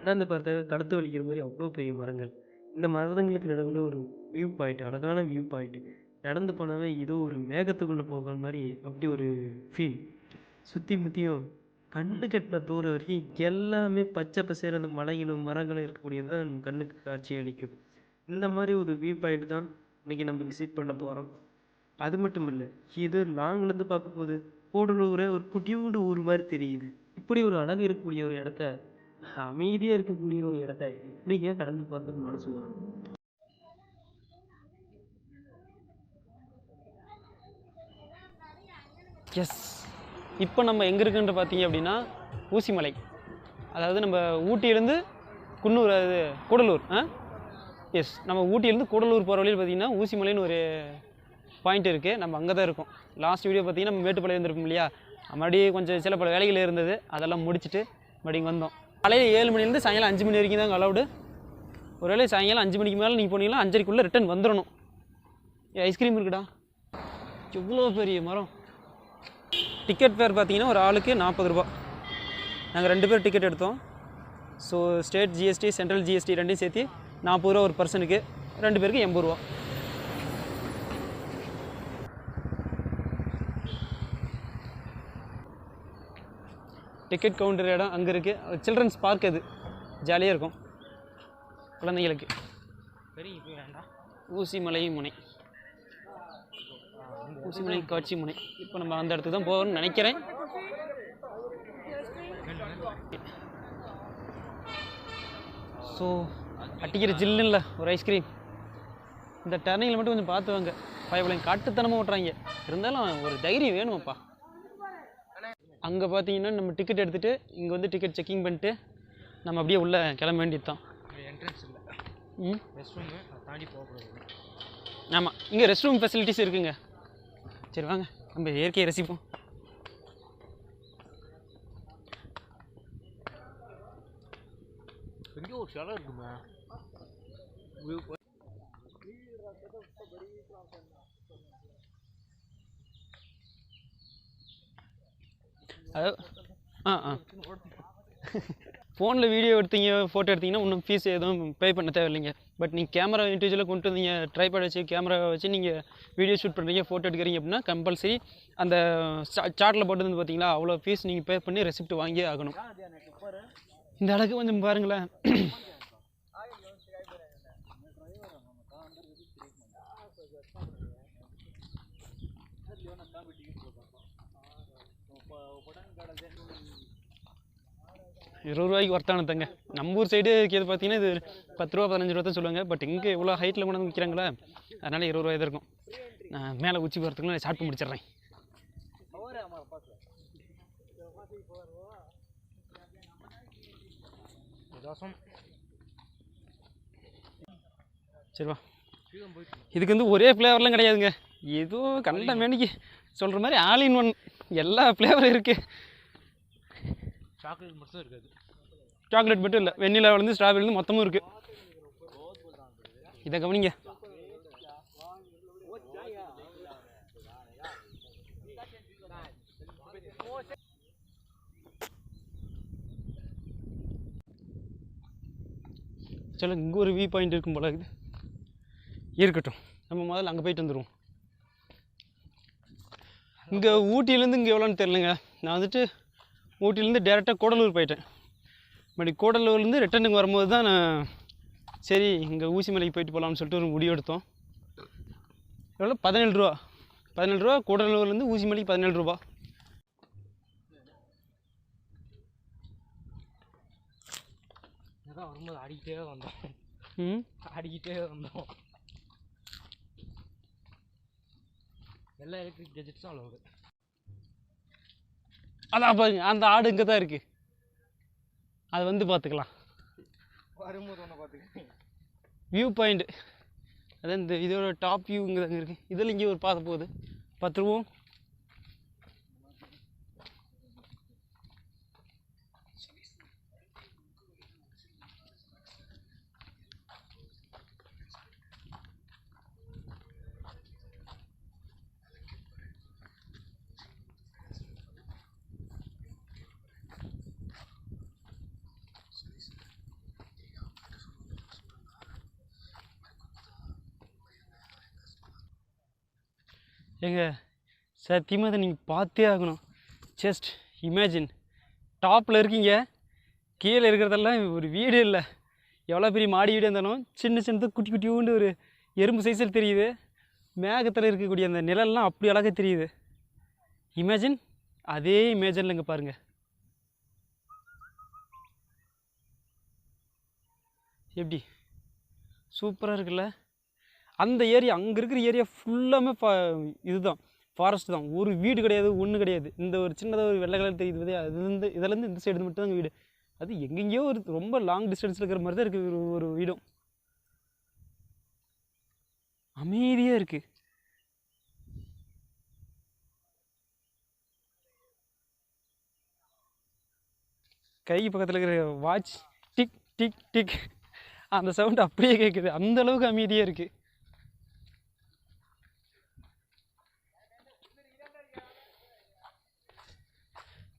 அண்ணாந்து பார்த்தா கழுத்து வலிக்கிற மாரி அவ்வளோ பெரிய மரங்கள். இந்த மரங்களுக்கு நடுவுல ஒரு வியூ பாயிண்ட், அழகான வியூ பாயிண்ட். நடந்து போனாவே ஏதோ ஒரு மேகத்துக்குள்ள போகிற மாரி அப்படி ஒரு ஃபீல். சுத்தி முத்தியும் கண்ணு கெட்டுன தூரம் வரைக்கும் எல்லாமே பச்சை பசேல்னு மலைகளும், மரங்களும் இருக்கக்கூடியது தான் கண்ணுக்கு காட்சி அளிக்கும். இந்த மாரி ஒரு வியூ பாயிண்ட் தான் இன்னைக்கு நம்ம விசிட் பண்ண போறோம். அது மட்டும் இல்ல, இது லாங்லேருந்து பார்க்கும்போது கூடலூரே ஒரு குட்டியூண்டு ஊர் மாரி தெரியுது. இப்படி ஒரு அழகு இருக்கக்கூடிய ஒரு இடத்த, அமைதியா இருக்கக்கூடிய ஒரு இடத்த எப்படிங்க கடந்து போறதுன்னு மனசு வரும்? எஸ். இப்போ நம்ம எங்கே இருக்குன்ற பார்த்தீங்க அப்படின்னா ஊசிமலை. அதாவது நம்ம ஊட்டியிலேருந்து குன்னூர், அது கூடலூர். எஸ், நம்ம ஊட்டியிலேருந்து கூடலூர் போகிற வழியில் பார்த்தீங்கன்னா ஊசிமலைன்னு ஒரு பாயிண்ட் இருக்குது. நம்ம அங்கே தான் இருக்கோம். லாஸ்ட் வீடியோ பார்த்தீங்கன்னா நம்ம மேட்டுப்பாளையம் இருந்திருப்போம் இல்லையா? மறுபடியும் கொஞ்சம் சில பல வேலைகள் இருந்தது, அதெல்லாம் முடிச்சுட்டு மறுபடியும் வந்தோம். காலையில் 7 மணிலேருந்து சாயங்காலம் 5 மணி வரைக்கும் தாங்க அலவுடு. ஒரு வேளை சாயங்காலம் 5 மணிக்கு மேலே நீங்கள் போனீங்கன்னா 5:30க்குள்ளே ரிட்டன் வந்துடணும். ஐஸ்கிரீம் இருக்குடா, எவ்வளோ பெரிய மரம். டிக்கெட் ஃபேர் பார்த்தீங்கன்னா ஒரு ஆளுக்கு 40 ரூபா. நாங்கள் 2 பேர் டிக்கெட் எடுத்தோம். So state GST, central GST ரெண்டையும் சேர்த்து 40 ரூபா ஒரு பர்சனுக்கு, 2 பேருக்கு 80 ரூபா. டிக்கெட் கவுண்டர் இடம் அங்கே இருக்குது. சில்ட்ரன்ஸ் பார்க், அது ஜாலியாக இருக்கும் குழந்தைங்களுக்கு. ஊசிமலை முனை, ஊசிமலை காட்சி முனை. இப்போ நம்ம அந்த இடத்துக்கு தான் போகணும்னு நினைக்கிறேன். ஸோ அட்டிக்கிற ஜில்லுன்னு இல்லை ஒரு ஐஸ்கிரீம். இந்த டர்னிங்கில் மட்டும் கொஞ்சம் பார்த்து வாங்க, பயப்படையும் காட்டுத்தனமாக ஓட்டுறாங்க. இருந்தாலும் ஒரு தைரியம் வேணுமாப்பா. அங்கே பார்த்தீங்கன்னா நம்ம டிக்கெட் எடுத்துகிட்டு இங்கே வந்து டிக்கெட் செக்கிங் பண்ணிட்டு நம்ம அப்படியே உள்ளே கிளம்ப வேண்டியது தான். என்ட்ரன்ஸ் இல்லை, ரெஸ்ட் ரூமு தாண்டி போகக்கூடாது. ஆமாம், இங்கே ரெஸ்ட் ரூம் ஃபெசிலிட்டிஸ் இருக்குங்க. சரி வாங்க நம்ம இயற்கையை ரசிப்போம். எங்கேயோ ஒரு சிலை இருக்குங்க. அது ஃபோனில் வீடியோ எடுத்தீங்க, ஃபோட்டோ எடுத்தீங்கன்னா இன்னும் ஃபீஸ் எதுவும் பே பண்ண தேவையில்லைங்க. பட் நீங்கள் கேமரா இண்டிவிஜுவலாக கொண்டு வந்தீங்க, ட்ரைபாட் வச்சு கேமரா வச்சு நீங்கள் வீடியோ ஷூட் பண்ணுறீங்க, ஃபோட்டோ எடுக்கிறீங்க அப்படின்னா கம்பல்சரி அந்த சார்ட்டில் போட்டு வந்து பார்த்தீங்களா அவ்வளோ ஃபீஸ் நீங்கள் பே பண்ணி ரெசிப்ட் வாங்கியே ஆகணும். இந்த அழகு கொஞ்சம் பாருங்களேன். ₹20 ஒர்த்தான தங்க. நம்ம ஊர் சைடு இது பார்த்தீங்கன்னா இது 10 ரூபா 15 ரூபா தான் சொல்லுவாங்க. பட் இங்கே இவ்வளோ ஹைட்டில் கொண்டு வந்து விற்கிறாங்களா, அதனால் ₹20 தான் இருக்கும். நான் மேலே உச்சி போகிறதுக்குள்ள நான் சாப்பிட்டு முடிச்சிடுறேன். சரிவா, இதுக்கு வந்து ஒரே ஃப்ளேவர்லாம் கிடையாதுங்க. ஏதோ கண்ட மேனிக்கு சொல்கிற மாதிரி ஆல் இன் ஒன் எல்லா ஃப்ளேவரும் இருக்குது. சாக்லேட் மட்டும் இருக்காது. சாக்லேட் மட்டும் இல்லை, வெண்ணிலாவிலேருந்து ஸ்ட்ராபெரிலேருந்து மொத்தமும் இருக்குது. இதை கவனிங்க. சொல்லுங்க, இங்கே ஒரு வியூ பாயிண்ட் இருக்கும் போல இருக்குது. இருக்கட்டும், நம்ம முதல்ல அங்கே போயிட்டு வந்துடுவோம். இங்கே ஊட்டியிலேருந்து இங்கே எவ்வளோன்னு தெரிலங்க. நான் வந்துட்டு ஊட்டியிலேருந்து டேரெக்டாக கூடலூர் போயிட்டேன். மறுபடி கூடலூர்லேருந்து ரிட்டர்னுக்கு வரும்போது தான் நான் சரி இங்கே ஊசிமலைக்கு போயிட்டு போகலான்னு சொல்லிட்டு ஒரு முடிவு எடுத்தோம். எவ்வளோ? 17 ரூபா. 17 ரூபா. கூடலூர்லேருந்து ஊசிமலைக்கு 17 ரூபா. வரும்போது ஆடிக்கிட்டே வந்தோம். ஆடிக்கிட்டே வந்தோம். எல்லா எலக்ட்ரிக் கெஜெட்ஸும் அவ்வளோ. அதான் பாருங்க, அந்த ஆடு இங்கே தான் இருக்குது. அது வந்து பார்த்துக்கலாம். வரும்போது ஒன்று பார்த்துக்கலாம். வியூ பாயிண்ட் அதான் இந்த இதோட டாப் வியூ இங்கே தாங்க இருக்குது. இதில் இங்கே ஒரு பாதை போகுது. 10 ரூபா. ஏங்க சத்தியமாக அதை நீங்கள் பார்த்தே ஆகணும். ஜஸ்ட் இமேஜின், டாப்பில் இருக்கீங்க, கீழே இருக்கிறதெல்லாம் ஒரு வீடு இல்லை. எவ்வளோ பெரிய மாடி வீடு இருந்தாலும் சின்ன சின்னது குட்டி குட்டியோண்டு ஒரு எறும்பு சைஸில் தெரியுது. மேகத்தில் இருக்கக்கூடிய அந்த நிழல்லாம் அப்படி அழகாக தெரியுது. இமேஜின், அதே இமேஜினில் இங்கே பாருங்கள். எப்படி சூப்பராக இருக்குல்ல? அந்த ஏரியா, அங்கே இருக்கிற ஏரியா ஃபுல்லாமே இதுதான், ஃபாரஸ்ட் தான். ஒரு வீடு கிடையாது, ஒன்றும் கிடையாது. இந்த ஒரு சின்னதாக ஒரு வெள்ளை கலர் தெரியுது, அது இதிலேருந்து இந்த சைடு மட்டும் தான் வீடு. அது எங்கெங்கேயோ ஒரு ரொம்ப லாங் டிஸ்டன்ஸில் இருக்கிற மாதிரி தான் இருக்குது ஒரு வீடும். அமைதியாக இருக்குது. கை பக்கத்தில் இருக்கிற வாட்ச் டிக் டிக் டிக் அந்த சவுண்ட் அப்படியே கேட்குது. அந்த அளவுக்கு அமைதியாக இருக்குது.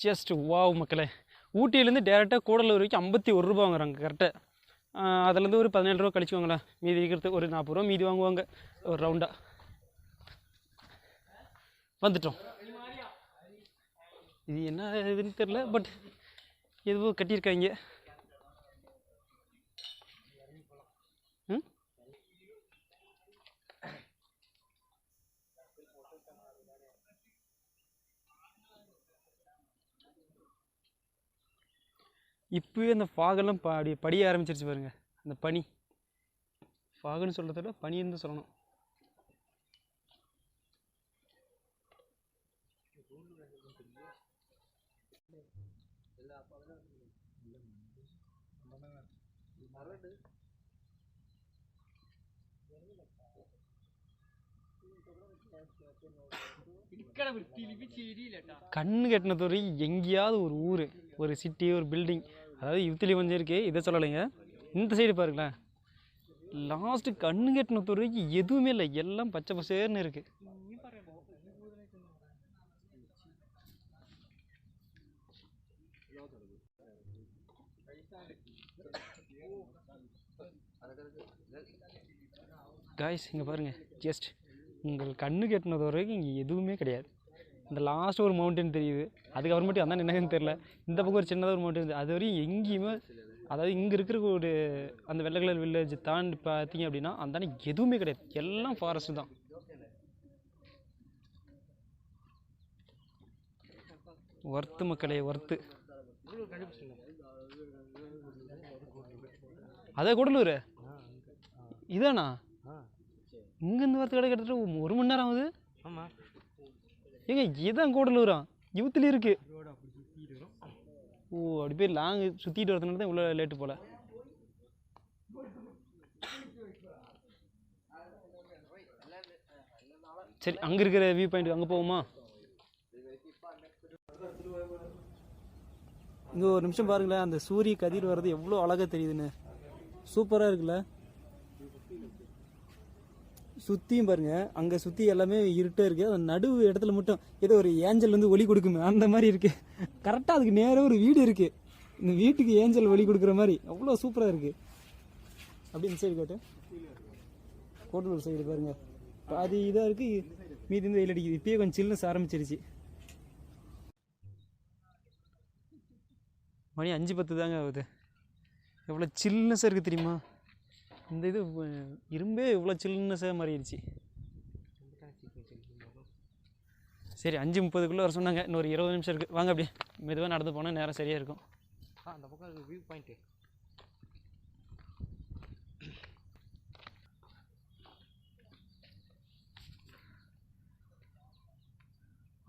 ஜஸ்ட் வாவ் மக்களே. ஊட்டியிலேருந்து டேரெக்டாக கூடலூர் வரைக்கும் 51 ரூபா வாங்குறாங்க கரெக்டாக. அதுலேருந்து ஒரு 17 ரூபா கழிச்சுவாங்களா, மீதி இருக்கிறதுக்கு ஒரு 40 ரூபா மீதி வாங்குவாங்க ஒரு ரவுண்டாக. வந்துட்டோம். இது என்ன இதுன்னு தெரில, பட் எதுவோ கட்டியிருக்காங்க. இப்போவே அந்த ஃபாகெல்லாம் அப்படி படிய ஆரம்பிச்சிருச்சு பாருங்க. அந்த பனி, ஃபாகுன்னு சொல்கிறத விட பனின்னு சொல்லணும். கண்ணு கெட்டினது ஒரு எங்கேயாவது ஒரு ஊர், ஒரு சிட்டி, ஒரு பில்டிங், அதாவது யுத்திலி கொஞ்சம் இருக்குது, இதை சொல்லலைங்க. இந்த சைடு பாருங்களேன், லாஸ்ட்டு கண்ணு கெட்டின துறைக்கு எதுவுமே இல்லை, எல்லாம் பச்சை பசேர்னு இருக்குது. காய்ஸ் இங்கே பாருங்கள், ஜஸ்ட் உங்கள் கண்ணு கெட்டினது வரைக்கும் இங்கே எதுவுமே கிடையாது. இந்த லாஸ்ட் ஒரு மவுண்டன் தெரியுது, அதுக்கப்புறமேட்டு அதான் என்னன்னு தெரில. இந்த பக்கம் ஒரு சின்னதாக ஒரு மவுண்டன் இருக்குது, அது வரையும் எங்கேயுமே, அதாவது இங்கே இருக்கிற ஒரு அந்த வெள்ளை கலர் வில்லேஜ் தாண்டி பார்த்தீங்க அப்படின்னா அந்த எதுவுமே கிடையாது, எல்லாம் ஃபாரஸ்ட் தான். ஒர்த்து மக்களே, ஒர்த்து. அதே கூடலூர் இதானா? இங்கேருந்து வரத்து கடை கிட்டத்தட்ட 1 மணி நேரம் ஆகுது. ஆமாம் ஏங்க, இதான் கூடலூரா? யூத்தில் இருக்கு. ஓ, அப்படி போய் லாங் சுற்றிட்டு வரதுனால தான் இவ்வளோ லேட்டு போல். சரி, அங்கே இருக்கிற வியூ பாயிண்ட் அங்கே போவோமா? இங்கே ஒரு நிமிஷம் பாருங்களேன், அந்த சூரிய கதிர் வர்றது எவ்வளோ அழகாக தெரியுதுன்னு. சூப்பராக இருக்குல்ல? சுற்றியும் பாருங்கள், அங்கே சுற்றி எல்லாமே இருட்டாக இருக்குது. அந்த நடுவு இடத்துல மட்டும் ஏதோ ஒரு ஏஞ்சல் வந்து ஒளி கொடுக்குமே, அந்த மாதிரி இருக்குது. கரெக்டாக அதுக்கு நேராக ஒரு வீடு இருக்குது, இந்த வீட்டுக்கு ஏஞ்சல் ஒளி கொடுக்குற மாதிரி அவ்வளோ சூப்பராக இருக்குது. அப்படி இந்த சைடு காட்டு, கோட்டலூர் சைடு பாருங்கள், பாதி இதாக இருக்குது, மீதி வந்து வெயில் அடிக்குது. இப்பயே கொஞ்சம் சில்னஸ் ஆரம்பிச்சிருச்சு. மணி 5:10 தாங்க ஆகுது. எவ்வளோ சில்னஸாக இருக்குது தெரியுமா? இந்த இது இரும்பே இவ்வளோ சில்னஸாக மாறிடுச்சு. சரி, 5:30 வர சொன்னாங்க, இன்னொரு 20 நிமிஷம் இருக்குது. வாங்க அப்படியே மெதுவாக நடந்து போனால் நேரம் சரியாக இருக்கும். அந்த பக்கம் வியூ பாயிண்ட்டு.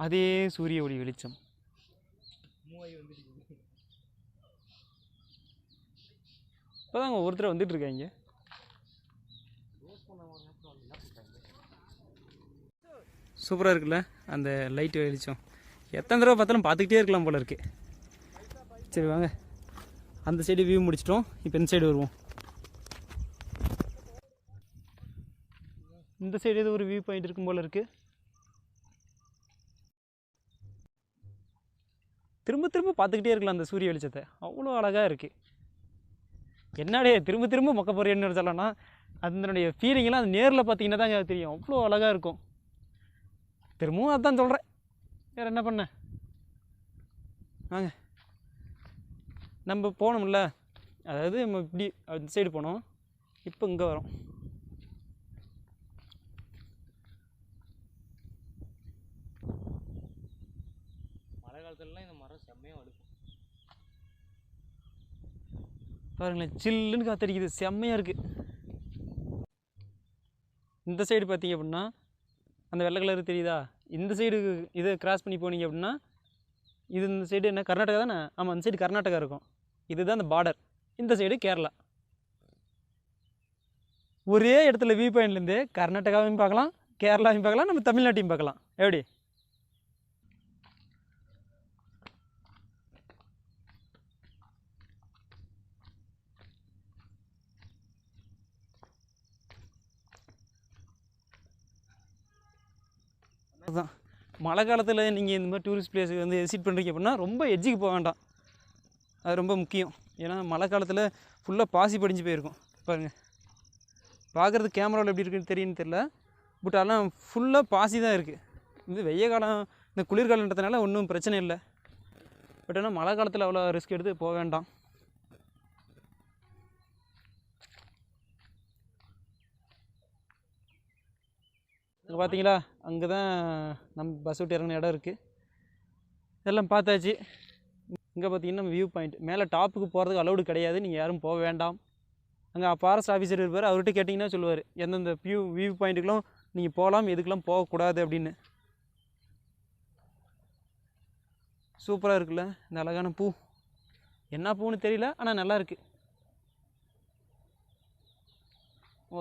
அதே சூரிய ஒளி வெளிச்சம். இப்போதாங்க ஒருத்தர் வந்துட்டு இருக்காங்க. சூப்பராக இருக்குல்ல அந்த லைட்டு வெளிச்சம்? எத்தனை தடவை பார்த்தாலும் பார்த்துக்கிட்டே இருக்கலாம் போல இருக்குது. சரி வாங்க, அந்த சைடு வியூ முடிச்சிட்டோம், இப்போ இந்த சைடு வருவோம். இந்த சைடு ஏதோ ஒரு வியூ பாயிண்ட் இருக்கும் போல இருக்குது. திரும்ப திரும்ப பார்த்துக்கிட்டே இருக்கலாம் அந்த சூரிய வெளிச்சத்தை, அவ்வளோ அழகாக இருக்குது. என்னடைய திரும்ப திரும்ப மொக்க போகிறேன்னு சொல்லலாம்னா அதனுடைய ஃபீலிங்கெல்லாம் அது நேரில் பார்த்தீங்கன்னா தாங்க தெரியும், அவ்வளோ அழகாக இருக்கும். திரும்பவும் அதான் சொல்கிறேன், வேறு என்ன பண்ண. வாங்க நம்ம போனோம்ல, அதாவது நம்ம இப்படி அந்த சைடு போனோம், இப்போ இங்கே வரோம். மழை காலத்துலலாம் இந்த மரம் செம்மையாக வலுக்கும். பாருங்களேன், சில்லுன்னு காத்தடிக்குது, செம்மையாக இருக்குது. இந்த சைடு பார்த்தீங்க அப்படின்னா அந்த வெள்ளை கலர் தெரியுதா, இந்த சைடு இதை கிராஸ் பண்ணி போனீங்க அப்படின்னா இது இந்த சைடு என்ன கர்நாடகா தானே? ஆமாம், அந்த சைடு கர்நாடகா இருக்கும். இதுதான் அந்த பார்டர். இந்த சைடு கேரளா. ஒரே இடத்துல வியூ பாயிண்ட்லேருந்து கர்நாடகாவையும் பார்க்கலாம், கேரளாவையும் பார்க்கலாம், நம்ம தமிழ்நாட்டையும் பார்க்கலாம். எப்படி? அதுதான் மழை காலத்தில் நீங்கள் இந்த மாதிரி டூரிஸ்ட் பிளேஸுக்கு வந்து விசிட் பண்ணுறீங்க அப்படின்னா ரொம்ப எட்ஜுக்கு போக வேண்டாம். அது ரொம்ப முக்கியம். ஏன்னா மழை காலத்தில் ஃபுல்லாக பாசி படிஞ்சு போயிருக்கும். பாருங்கள், பார்க்குறது கேமராவில் எப்படி இருக்குன்னு தெரியுன்னு தெரில, பட் ஆனால் ஃபுல்லாக பாசி தான் இருக்குது. இது வெய்ய காலம், இந்த குளிர்காலன்றதுனால ஒன்றும் பிரச்சனை இல்லை. பட் ஆனால் மழை காலத்தில் அவ்வளோ ரிஸ்க் எடுத்து போக வேண்டாம். இங்கே பார்த்தீங்களா, அங்கே தான் நம்ம பஸ் விட்டு இறங்கின இடம் இருக்குது. இதெல்லாம் பார்த்தாச்சு. இங்கே பார்த்தீங்கன்னா நம்ம வியூ பாயிண்ட் மேலே டாப்புக்கு போகிறதுக்கு அலௌடு கிடையாது, நீங்கள் யாரும் போக வேண்டாம். அங்கே ஃபாரஸ்ட் ஆஃபீஸர் இருப்பார், அவர்கிட்ட கேட்டிங்கன்னா சொல்லுவார் எந்தெந்த வியூ பாயிண்ட்டுக்கெலாம் நீங்கள் போகலாம், எதுக்கெலாம் போகக்கூடாது அப்படின்னு. சூப்பராக இருக்குல்ல இந்த அழகான பூ. என்ன பூன்னு தெரியல, ஆனால் நல்லா இருக்குது.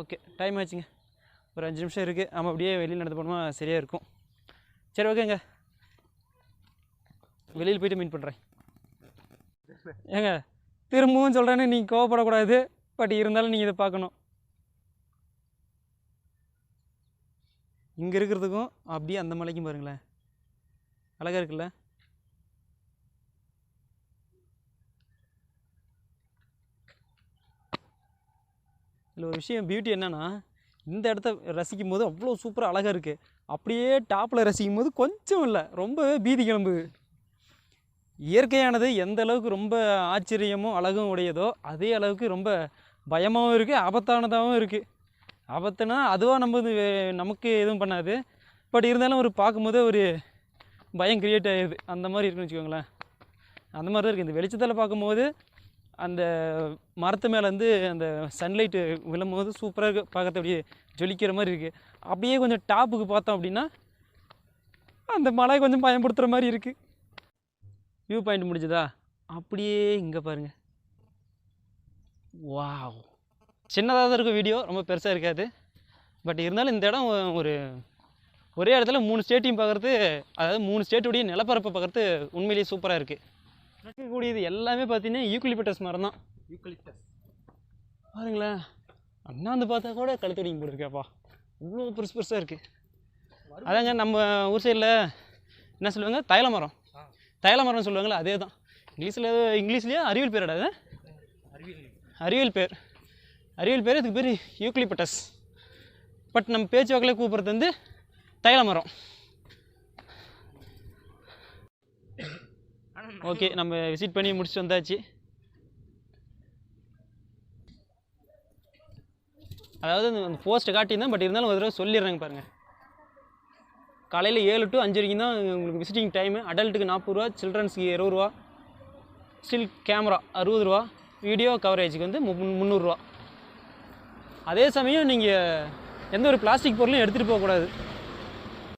ஓகே, டைம் ஆச்சுங்க, ஒரு 5 நிமிஷம் இருக்குது. நம்ம அப்படியே வெளியில் நடந்து போனோமா சரியாக இருக்கும். சரி, ஓகேங்க, வெளியில் போய்ட்டு மீட் பண்ணுறேன். ஏங்க திரும்பவும் சொல்கிறேன்னு நீங்கள் கோவப்படக்கூடாது, பட் இருந்தாலும் நீங்கள் இதை பார்க்கணும். இங்கே இருக்கிறதுக்கும் அப்படியே அந்த மலைக்கும் பாருங்களேன், அழகாக இருக்குல்ல. இதில் ஒரு விஷயம் பியூட்டி என்னென்னா, இந்த இடத்த ரசிக்கும் போது அவ்வளோ சூப்பராக அழகாக இருக்குது. அப்படியே டாப்பில் ரசிக்கும் போது கொஞ்சம் இல்லை, ரொம்பவே பீதி கிளம்புது. இயற்கையானது எந்த அளவுக்கு ரொம்ப ஆச்சரியமும் அழகும் உடையதோ அதே அளவுக்கு ரொம்ப பயமாகவும் இருக்குது, ஆபத்தானதாகவும் இருக்குது. ஆபத்துனா அதுவாக நமக்கு எதுவும் பண்ணாது, பட் இருந்தாலும் ஒரு பார்க்கும்போது ஒரு பயம் க்ரியேட் ஆகிடுது. அந்த மாதிரி இருக்குன்னு வச்சுக்கோங்களேன். அந்த மாதிரி தான் இருக்குது. இந்த வெளிச்சத்தில் பார்க்கும்போது அந்த மரத்து மேலேருந்து அந்த சன்லைட்டு விழும்போது சூப்பராக இருக்குது, பார்க்கறது அப்படியே ஜொலிக்கிற மாதிரி இருக்குது. அப்படியே கொஞ்சம் டாப்புக்கு பார்த்தோம் அப்படின்னா அந்த மலை கொஞ்சம் பயன்படுத்துகிற மாதிரி இருக்குது. வியூ பாயிண்ட் முடிஞ்சதா? அப்படியே இங்கே பாருங்கள், வாவ். சின்னதாக தான் இருக்கும் வீடியோ, ரொம்ப பெருசாக இருக்காது. பட் இருந்தாலும் இந்த இடம் ஒரே இடத்துல 3 ஸ்டேட்டையும் பார்க்குறது, அதாவது 3 ஸ்டேட்டுடைய நிலப்பரப்பை பார்க்குறது உண்மையிலேயே சூப்பராக இருக்குது. நடக்கக்கூடியது எல்லாமே பார்த்தீங்கன்னா யூக்கலிப்டஸ் மரம் தான். யூக்கலிப்டஸ் பாருங்களேன், அண்ணாந்து பார்த்தா கூட கழுத்தடிங்க போட்டுருக்கேப்பா, இவ்வளோ பெருசு பெருசாக இருக்குது. அதாங்க நம்ம ஊர் சைடில் என்ன சொல்லுவாங்க, தைல மரம், தைல மரம்னு சொல்லுவாங்களே, அதே தான். இங்கிலீஷ்லேயே அறிவியல் பேர் அது, அறிவியல் பேர் இதுக்கு பேர் யூக்கலிப்டஸ். பட் நம்ம பேச்சு வாக்கில் கூப்பிட்றது வந்து தைல மரம். ஓகே, நம்ம விசிட் பண்ணி முடிச்சுட்டு வந்தாச்சு. அதாவது அந்த போஸ்ட்டை காட்டியிருந்தேன், பட் இருந்தாலும் ஒரு தடவை சொல்லிடுறேங்க பாருங்கள். காலையில் 7 to 5 வரைக்கும் தான் உங்களுக்கு விசிட்டிங் டைமு. அடல்ட்டுக்கு 40 ரூபா, சில்ட்ரன்ஸுக்கு 20 ரூபா, ஸ்டில் கேமரா 60 ரூபா, வீடியோ கவரேஜுக்கு வந்து 300 ரூபா. அதே சமயம் நீங்கள் எந்த ஒரு பிளாஸ்டிக் பொருளும் எடுத்துகிட்டு போகக்கூடாது.